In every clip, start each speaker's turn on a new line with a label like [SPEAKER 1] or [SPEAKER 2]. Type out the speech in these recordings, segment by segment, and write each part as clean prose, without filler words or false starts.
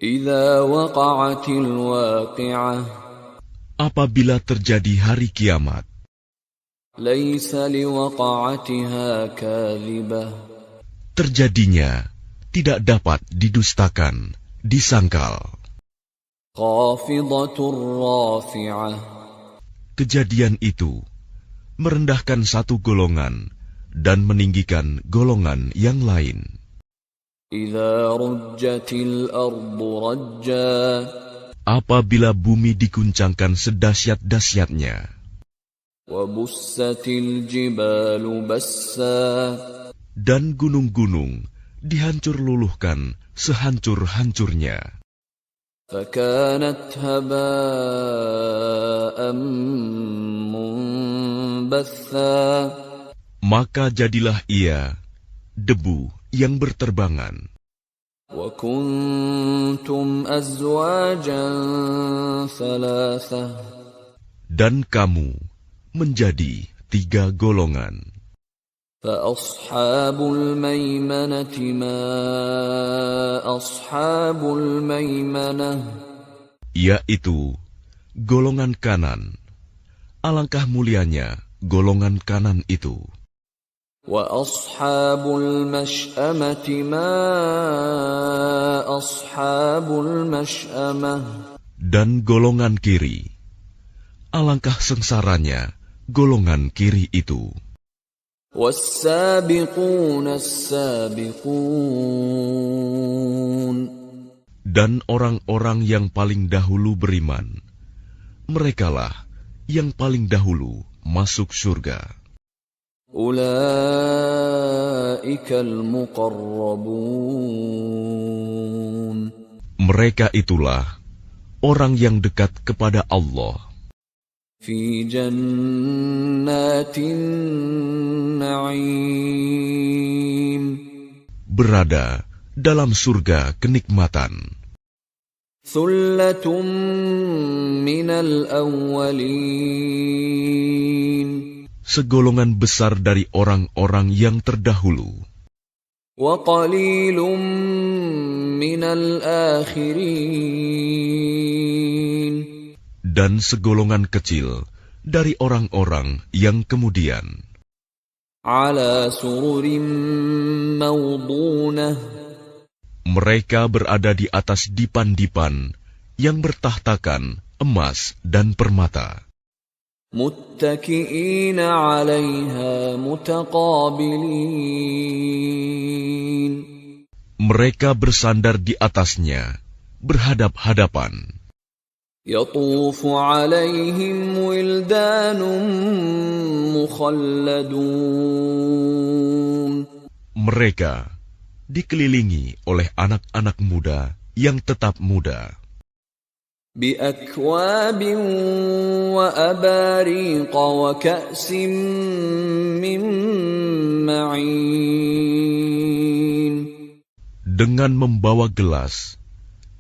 [SPEAKER 1] إذا وقعت الواقعة
[SPEAKER 2] Apabila terjadi hari kiamat,
[SPEAKER 1] ليس لوقعتها كاذبة
[SPEAKER 2] terjadinya tidak dapat didustakan, disangkal.
[SPEAKER 1] خافضة رافعة
[SPEAKER 2] Kejadian itu merendahkan satu golongan dan meninggikan golongan yang lain.
[SPEAKER 1] إذا رجت الأرض رجا
[SPEAKER 2] Apabila bumi diguncangkan sedahsyat-dahsyatnya,
[SPEAKER 1] وبست الجبال بسا
[SPEAKER 2] dan gunung-gunung dihancur luluhkan sehancur-hancurnya,
[SPEAKER 1] فكانت هباء منبثا
[SPEAKER 2] maka jadilah ia debu yang berterbangan.
[SPEAKER 1] وكنتم أزواجا ثلاثة
[SPEAKER 2] Dan kamu menjadi 3 golongan.
[SPEAKER 1] فأصحاب الميمنة ما أصحاب الميمنة
[SPEAKER 2] Yaitu golongan kanan. Alangkah mulianya golongan kanan itu.
[SPEAKER 1] وأصحاب المشأمة ما أصحاب المشأمة
[SPEAKER 2] Dan golongan kiri. Alangkah sengsaranya golongan kiri itu.
[SPEAKER 1] والسابقون السابقون
[SPEAKER 2] Dan orang-orang yang paling dahulu beriman, merekalah yang paling dahulu masuk surga.
[SPEAKER 1] أولئك المقربون
[SPEAKER 2] Mereka itulah orang yang dekat kepada Allah
[SPEAKER 1] في جنات النعيم
[SPEAKER 2] berada dalam surga kenikmatan.
[SPEAKER 1] ثلة من الأولين
[SPEAKER 2] Segolongan besar dari orang-orang yang terdahulu,
[SPEAKER 1] وقليل من الآخرين
[SPEAKER 2] dan segolongan kecil dari orang-orang yang kemudian.
[SPEAKER 1] على سرر موضونة
[SPEAKER 2] Mereka berada di atas dipan-dipan yang bertahtakan emas dan permata.
[SPEAKER 1] متكئين عليها متقابلين
[SPEAKER 2] Mereka bersandar di atasnya, berhadap-hadapan.
[SPEAKER 1] يطوف عليهم ولدان مخلدون
[SPEAKER 2] Mereka dikelilingi oleh anak-anak muda yang tetap muda,
[SPEAKER 1] بأكواب وأباريق وكأس من معين
[SPEAKER 2] dengan membawa gelas,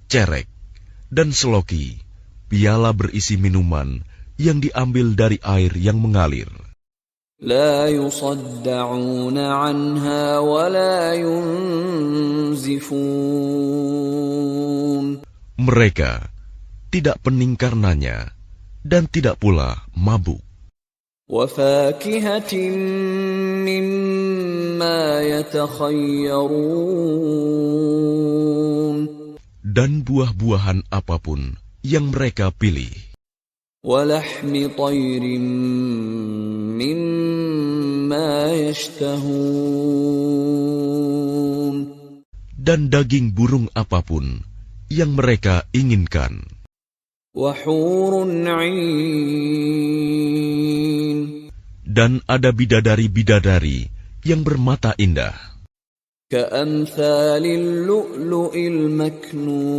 [SPEAKER 2] cerek, dan seloki, piala berisi minuman yang diambil dari air yang mengalir.
[SPEAKER 1] لا يصدعون عنها ولا ينزفون
[SPEAKER 2] Mereka tidak pening karenanya dan tidak pula mabuk.
[SPEAKER 1] وفاكهة مما يتخيرون
[SPEAKER 2] Dan buah-buahan apapun yang mereka pilih.
[SPEAKER 1] ولحم طير مما يشتهون
[SPEAKER 2] Dan daging burung apapun yang mereka inginkan.
[SPEAKER 1] وحور عين
[SPEAKER 2] Dan ada bidadari-bidadari yang bermata indah,
[SPEAKER 1] كأمثال اللؤلؤ المكنون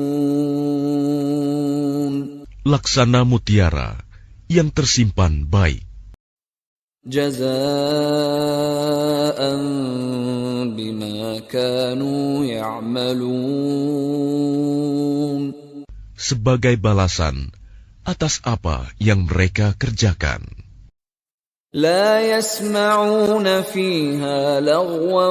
[SPEAKER 2] laksana mutiara yang tersimpan baik,
[SPEAKER 1] جزاء بما كانوا يعملون
[SPEAKER 2] sebagai balasan atas apa yang mereka kerjakan.
[SPEAKER 1] لا يسمعون فيها لغوا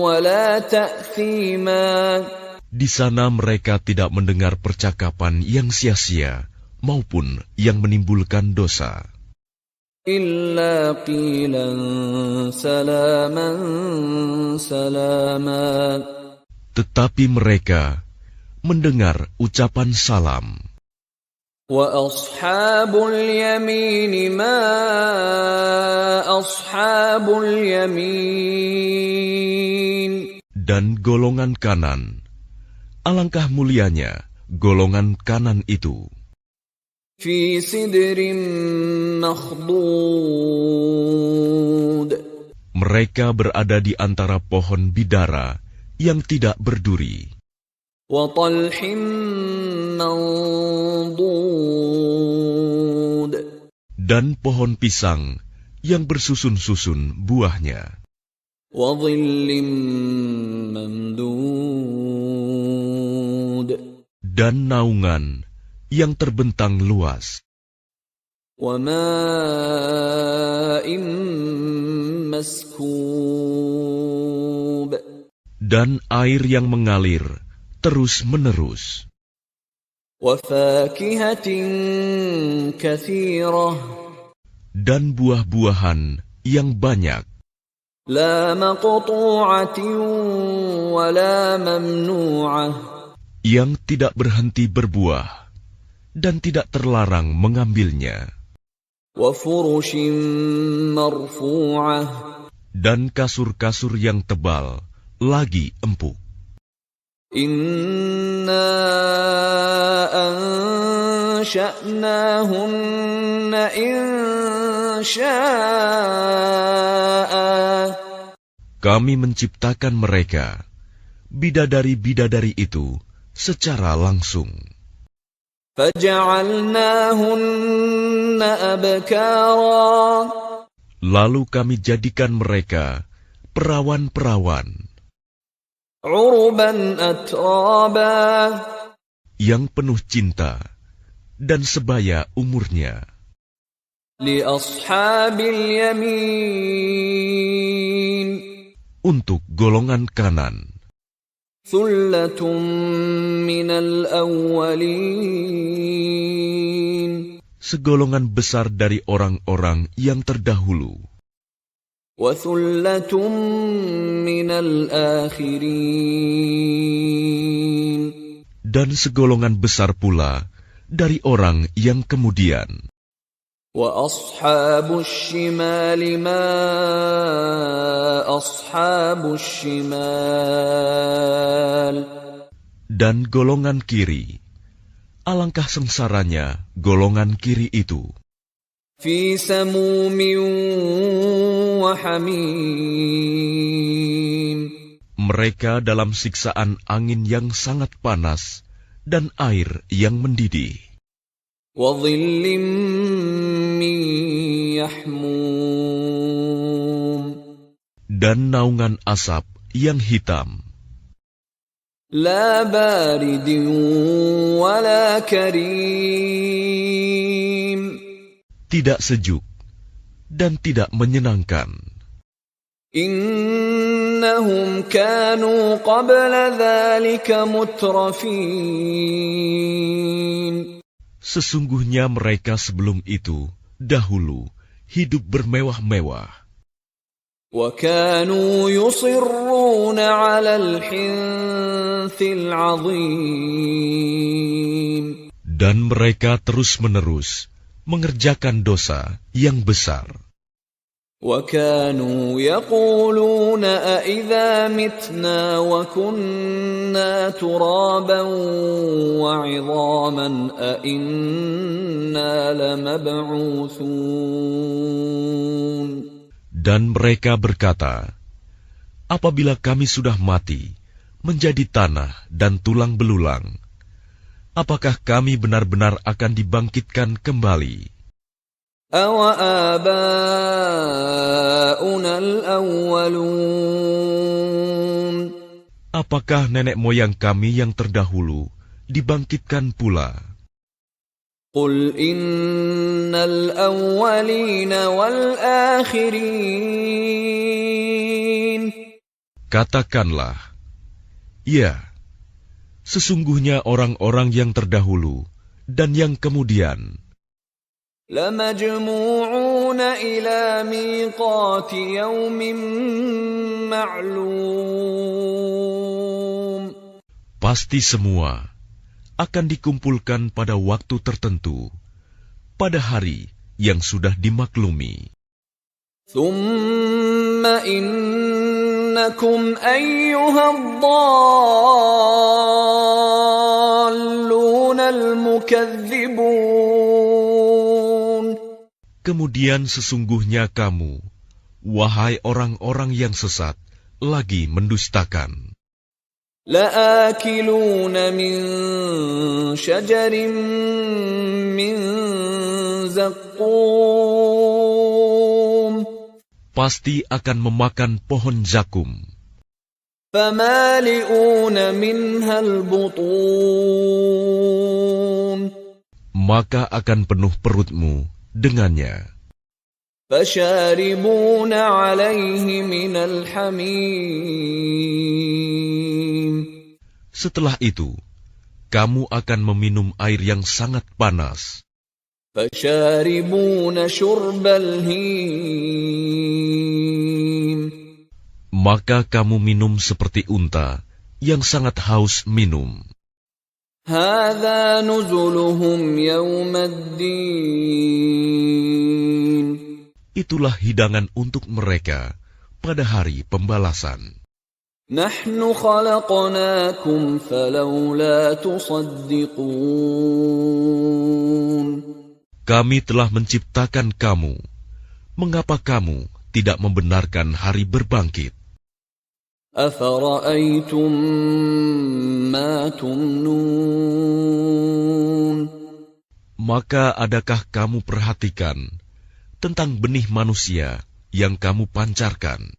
[SPEAKER 1] ولا تأثيما
[SPEAKER 2] Di sana mereka tidak mendengar percakapan yang sia-sia maupun yang menimbulkan dosa.
[SPEAKER 1] إلا قيلا سلاما سلاما
[SPEAKER 2] Tetapi mereka mendengar ucapan salam.
[SPEAKER 1] وأصحاب اليمين ما أصحاب اليمين
[SPEAKER 2] Dan golongan kanan, alangkah mulianya golongan kanan itu.
[SPEAKER 1] في سدر مخضود
[SPEAKER 2] Mereka berada di antara pohon bidara yang tidak berduri,
[SPEAKER 1] وطلح منضود
[SPEAKER 2] dan pohon pisang yang bersusun-susun buahnya,
[SPEAKER 1] وظل ممدود
[SPEAKER 2] dan naungan yang terbentang luas,
[SPEAKER 1] وماء مسكوب
[SPEAKER 2] dan air yang mengalir terus-menerus,
[SPEAKER 1] وفاكهة كثيرة
[SPEAKER 2] dan buah-buahan yang banyak,
[SPEAKER 1] لا مقطوعة ولا ممنوعة
[SPEAKER 2] yang tidak berhenti berbuah dan tidak terlarang mengambilnya,
[SPEAKER 1] وفرش مرفوعة
[SPEAKER 2] dan kasur-kasur yang tebal lagi empuk.
[SPEAKER 1] إنا أنشأناهن إنشاء
[SPEAKER 2] Kami menciptakan mereka, bidadari-bidadari itu, secara langsung.
[SPEAKER 1] فجعلناهن أبكارا
[SPEAKER 2] Lalu kami jadikan mereka perawan-perawan
[SPEAKER 1] عربا أترابا
[SPEAKER 2] yang penuh cinta dan sebaya umurnya
[SPEAKER 1] لأصحاب اليمين
[SPEAKER 2] untuk golongan kanan,
[SPEAKER 1] ثلة من الأولين
[SPEAKER 2] segolongan besar dari orang-orang yang terdahulu,
[SPEAKER 1] وثلة من الآخرين
[SPEAKER 2] dan segolongan besar pula dari orang yang kemudian.
[SPEAKER 1] وأصحاب الشمال ما أصحاب الشمال
[SPEAKER 2] Dan golongan kiri, alangkah sengsaranya golongan kiri itu,
[SPEAKER 1] في سموم وحميم
[SPEAKER 2] mereka dalam siksaan angin yang sangat panas dan air yang mendidih,
[SPEAKER 1] وظل من يحموم
[SPEAKER 2] dan naungan asap yang hitam,
[SPEAKER 1] لا بارد ولا كريم
[SPEAKER 2] tidak sejuk dan tidak menyenangkan.
[SPEAKER 1] إنهم كانوا قبل ذلك مترفين
[SPEAKER 2] Sesungguhnya mereka sebelum itu dahulu hidup bermewah-mewah,
[SPEAKER 1] وكانوا يصرون على الحنث العظيم
[SPEAKER 2] dan mereka terus-menerus mengerjakan dosa yang besar.
[SPEAKER 1] وكانوا يقولون أإذا متنا وكنا ترابا وعظاما أإنا لمبعوثون
[SPEAKER 2] Dan mereka berkata, apabila kami sudah mati, menjadi tanah dan tulang belulang, apakah kami benar-benar akan dibangkitkan kembali?
[SPEAKER 1] أَوَآبَاؤُنَا الْأَوَّلُونَ
[SPEAKER 2] Apakah nenek moyang kami yang terdahulu dibangkitkan pula?
[SPEAKER 1] قُلْ إِنَّ الْأَوَّلِينَ وَالْآخِرِينَ
[SPEAKER 2] Katakanlah, ya, Sesungguhnya orang-orang yang terdahulu dan yang kemudian
[SPEAKER 1] لَمَجْمُوعُونَ إِلَى مِيقَاتِ يَوْمٍ مَّعْلُومٍ
[SPEAKER 2] pasti semua akan dikumpulkan pada waktu tertentu, pada hari yang sudah dimaklumi.
[SPEAKER 1] ثُمَّ إِنَّكُمْ أَيُّهَا الضَّالُّونَ الْمُكَذِّبُونَ
[SPEAKER 2] Kemudian sesungguhnya kamu, wahai orang-orang yang sesat, lagi mendustakan.
[SPEAKER 1] لَآكِلُونَ مِنْ شَجَرٍ مِّنْ زَقُّومٍ
[SPEAKER 2] Pasti akan memakan pohon zakum,
[SPEAKER 1] فَمَالِئُونَ مِنْهَا الْبُطُونَ
[SPEAKER 2] maka akan penuh perutmu dengannya.
[SPEAKER 1] فَشَارِبُونَ عَلَيْهِ مِنَ الْحَمِيمِ
[SPEAKER 2] Setelah itu, kamu akan meminum air yang sangat panas.
[SPEAKER 1] فَشَارِبُونَ شُرْبَ الْهِيمِ
[SPEAKER 2] Maka kamu minum seperti unta yang sangat haus minum.
[SPEAKER 1] هَذَا نُزُلُهُمْ يَوْمَ الدِّينِ
[SPEAKER 2] Itulah hidangan untuk mereka pada hari pembalasan.
[SPEAKER 1] نَحْنُ خَلَقْنَاكُمْ فَلَوْلَا تُصَدِّقُونَ
[SPEAKER 2] Kami telah menciptakan kamu. Mengapa kamu tidak membenarkan hari berbangkit?
[SPEAKER 1] أَفَرَأَيْتُمْ مَا تُمْنُونَ
[SPEAKER 2] Maka adakah kamu perhatikan tentang benih manusia yang kamu pancarkan?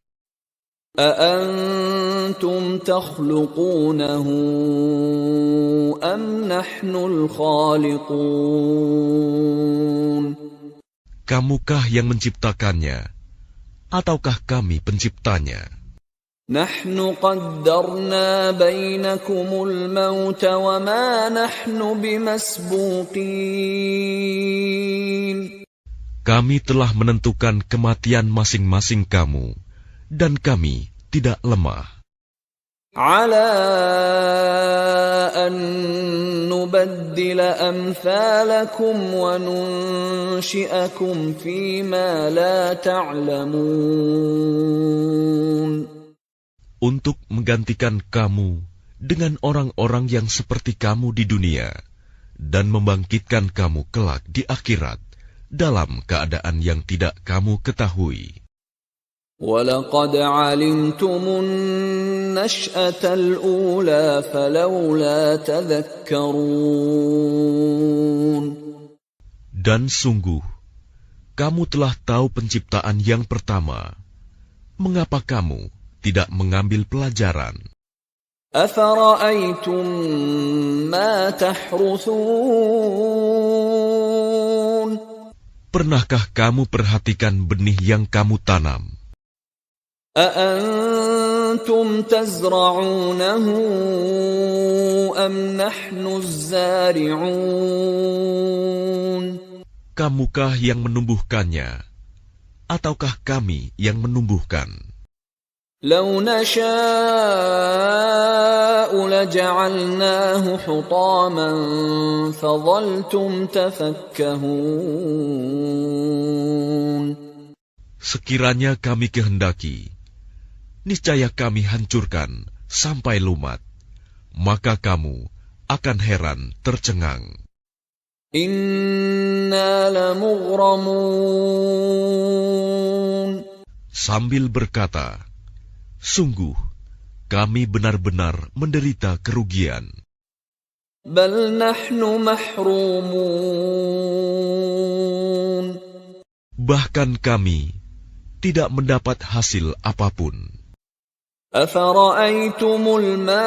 [SPEAKER 1] أَأَنْتُمْ تَخْلُقُونَهُ أَمْ نَحْنُ الْخَالِقُونَ
[SPEAKER 2] Kamukah yang menciptakannya, ataukah kami penciptanya?
[SPEAKER 1] نَحْنُ قَدَّرْنَا بَيْنَكُمُ الْمَوْتَ وَمَا نَحْنُ بِمَسْبُوقِينَ
[SPEAKER 2] Kami telah menentukan kematian masing-masing kamu, dan kami tidak lemah.
[SPEAKER 1] عَلَىٰ أَن نُّبَدِّلَ أَمْثَالَكُمْ وَنُنشِئَكُمْ فِيمَا لَا تَعْلَمُونَ
[SPEAKER 2] Untuk menggantikan kamu dengan orang-orang yang seperti kamu di dunia, dan membangkitkan kamu kelak di akhirat dalam keadaan yang tidak kamu ketahui.
[SPEAKER 1] وَلَقَدْ عَلِمْتُمُ النَّشْأَةَ الْأُولَى فَلَوْلَا تَذَكَّرُونَ
[SPEAKER 2] Dan sungguh, kamu telah tahu penciptaan yang pertama. Mengapa kamu tidak mengambil pelajaran?
[SPEAKER 1] أَفَرَأَيْتُمْ مَا تَحْرُثُونَ
[SPEAKER 2] Pernahkah kamu perhatikan benih yang kamu tanam?
[SPEAKER 1] أَأَنْتُمْ تَزْرَعُونَهُ أَمْ نَحْنُ الزَّارِعُونَ
[SPEAKER 2] Kamukah yang menumbuhkannya, ataukah kami yang menumbuhkan?
[SPEAKER 1] لَوْ نَشَاءُ لَجَعَلْنَاهُ حُطَامًا فَظَلْتُمْ تَفَكَّهُونَ
[SPEAKER 2] Sekiranya kami kehendaki, niscaya kami hancurkan sampai lumat, maka kamu akan heran tercengang.
[SPEAKER 1] إِنَّا لَمُغْرَمُونَ
[SPEAKER 2] Sambil berkata, sungguh, kami benar-benar menderita kerugian.
[SPEAKER 1] بَلْ نَحْنُ مَحْرُومُونَ
[SPEAKER 2] Bahkan kami tidak mendapat hasil apapun.
[SPEAKER 1] أَفَرَأَيْتُمُ الْمَاءَ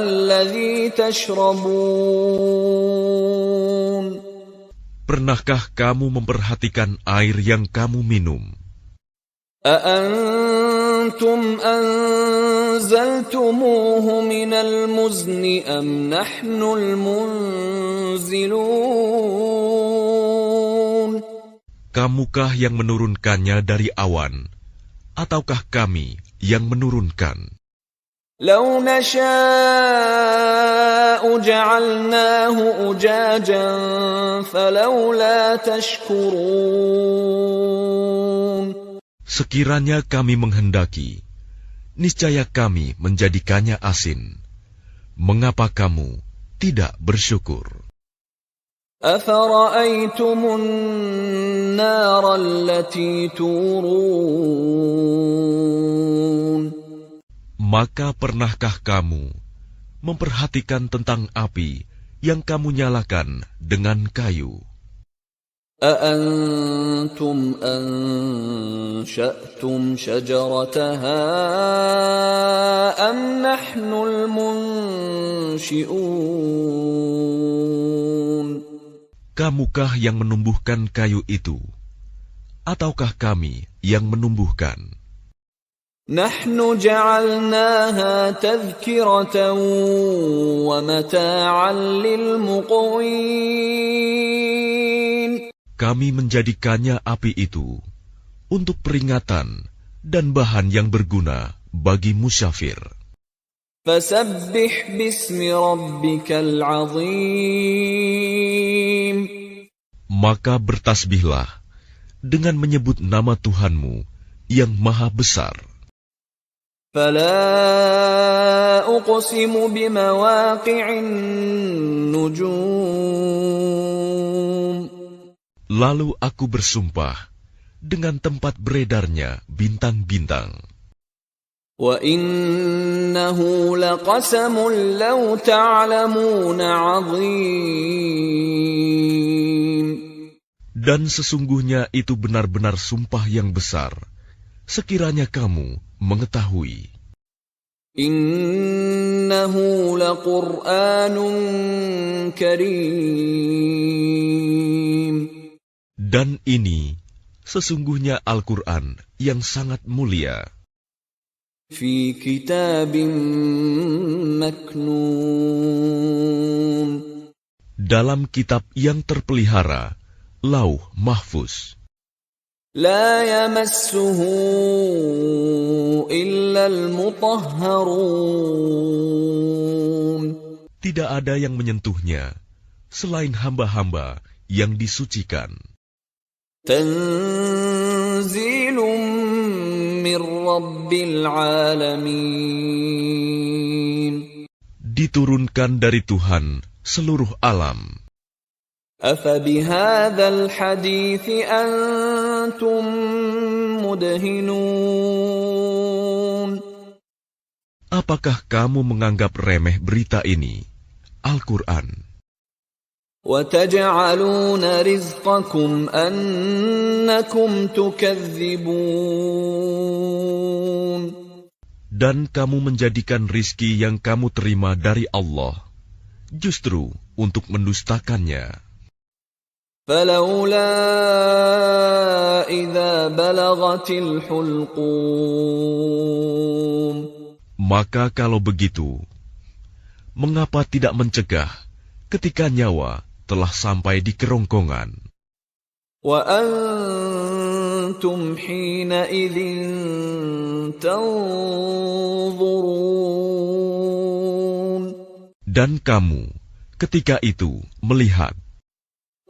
[SPEAKER 1] الَّذِي تَشْرَبُونَ
[SPEAKER 2] Pernahkah kamu memperhatikan air yang kamu minum?
[SPEAKER 1] أَأَنْتُمْ أأنزلتموه من المزن أم نحن المنزلون
[SPEAKER 2] Kamukah yang menurunkannya dari awan, ataukah kami yang menurunkan?
[SPEAKER 1] لو نشاء جعلناه أجاجا فلولا تشكرون
[SPEAKER 2] Sekiranya kami menghendaki, niscaya kami menjadikannya asin. Mengapa kamu tidak bersyukur?
[SPEAKER 1] أفرأيتم النار التي تورون
[SPEAKER 2] Maka pernahkah kamu memperhatikan tentang api yang kamu nyalakan dengan kayu?
[SPEAKER 1] أأنتم أنشأتم شجرتها أم نحن المنشئون
[SPEAKER 2] Kamukah yang menumbuhkan kayu itu, ataukah kami yang menumbuhkan?
[SPEAKER 1] نحن جعلناها تذكرة ومتاعا للمقوين
[SPEAKER 2] Kami menjadikannya api itu untuk peringatan dan bahan yang berguna bagi musyafir.
[SPEAKER 1] فسبح باسم ربك العظيم
[SPEAKER 2] Maka bertasbihlah dengan menyebut nama Tuhanmu yang maha besar.
[SPEAKER 1] فلا أقسم بمواقع النجوم
[SPEAKER 2] Lalu aku bersumpah dengan tempat beredarnya bintang-bintang.
[SPEAKER 1] وإنه لقسم لو تعلمون عظيم
[SPEAKER 2] Dan sesungguhnya itu benar-benar sumpah yang besar, sekiranya kamu mengetahui.
[SPEAKER 1] إنه لقرآن كريم
[SPEAKER 2] Dan ini sesungguhnya Al-Quran yang sangat mulia,
[SPEAKER 1] في كتاب مكنون
[SPEAKER 2] dalam kitab yang terpelihara, Lauh Mahfuz.
[SPEAKER 1] لا يمسه إلا المطهرون
[SPEAKER 2] Tidak ada yang menyentuhnya selain hamba-hamba yang disucikan.
[SPEAKER 1] تنزيل من رب العالمين
[SPEAKER 2] Diturunkan dari Tuhan seluruh alam.
[SPEAKER 1] أفبهذا الحديث أنتم مدهنون
[SPEAKER 2] Apakah kamu menganggap remeh berita ini, Al-Quran?
[SPEAKER 1] وتجعلون رزقكم أنكم تكذبون
[SPEAKER 2] Dan kamu menjadikan rizki yang kamu terima dari Allah, justru untuk mendustakannya.
[SPEAKER 1] فلولا إذا بلغت الحلقوم
[SPEAKER 2] Maka kalau begitu, mengapa tidak mencegah ketika nyawa telah sampai di kerongkongan?
[SPEAKER 1] وأنتم حينئذ تنظرون
[SPEAKER 2] Dan kamu ketika itu melihat,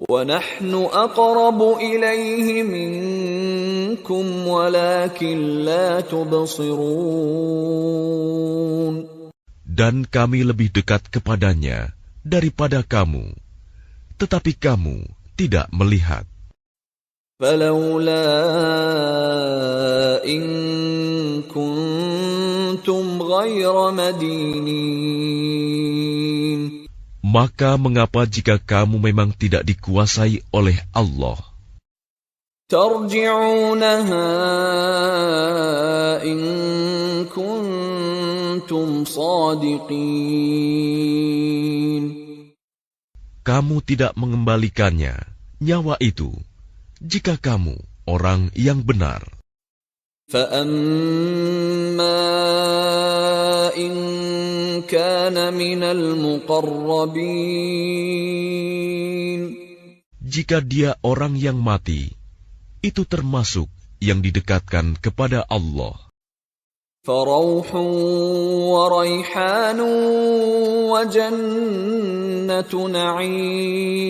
[SPEAKER 1] ونحن أقرب إليه منكم ولكن لا تبصرون
[SPEAKER 2] dan kami lebih dekat kepadanya daripada kamu, tetapi kamu tidak melihat.
[SPEAKER 1] فلولا إن كنتم غير مدينين
[SPEAKER 2] Maka mengapa jika kamu memang tidak dikuasai oleh Allah,
[SPEAKER 1] ترجعونها إن كنتم صادقين
[SPEAKER 2] kamu tidak mengembalikannya, nyawa itu, jika kamu orang yang benar.
[SPEAKER 1] فأما إن كان من المقربين.
[SPEAKER 2] Jika dia orang yang mati, itu termasuk yang didekatkan kepada Allah.
[SPEAKER 1] فروح وريحان وجنة نعيم.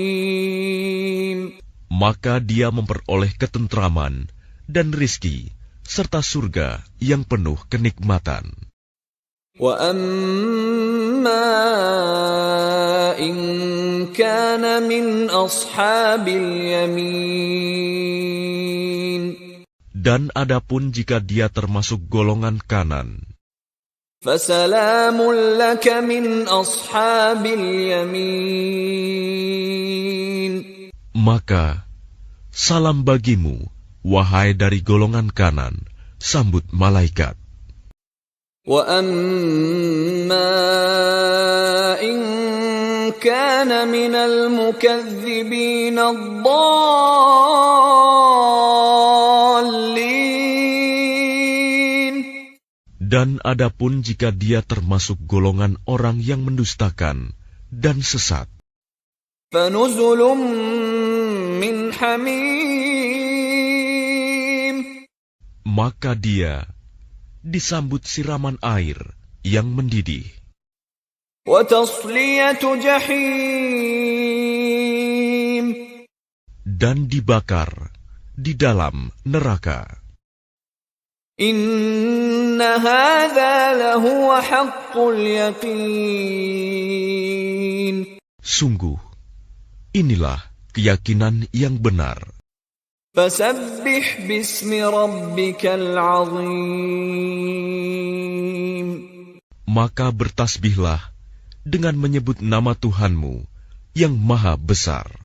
[SPEAKER 2] Maka dia memperoleh ketentraman dan rizki, serta surga yang penuh kenikmatan.
[SPEAKER 1] وَأَمَّا إِن كَانَ مِنْ أَصْحَابِ الْيَمِينِ.
[SPEAKER 2] Dan adapun jika dia termasuk golongan kanan,
[SPEAKER 1] فَسَلَامٌ لَكَ مِنْ أَصْحَابِ الْيَمِينِ.
[SPEAKER 2] maka salam bagimu, wahai dari golongan kanan, sambut malaikat.
[SPEAKER 1] وَأَمَّا إِن كَانَ مِنَ الْمُكَذِّبِينَ الضَّالِّينَ.
[SPEAKER 2] Dan adapun jika dia termasuk golongan orang yang mendustakan dan sesat,
[SPEAKER 1] فَنُزُلٌ مِّنْ حَمِيمٍ.
[SPEAKER 2] maka dia disambut siraman air yang mendidih,
[SPEAKER 1] وَتَصْلِيَةُ جَحِيمٍ.
[SPEAKER 2] dan dibakar di dalam neraka.
[SPEAKER 1] إِنَّ هَذَا لَهُوَ حَقُّ الْيَقِينِ.
[SPEAKER 2] Sungguh, inilah keyakinan yang benar.
[SPEAKER 1] فَسَبِّحْ بِاسْمِ رَبِّكَ الْعَظِيمِ.
[SPEAKER 2] Maka bertasbihlah dengan menyebut nama Tuhanmu yang maha besar.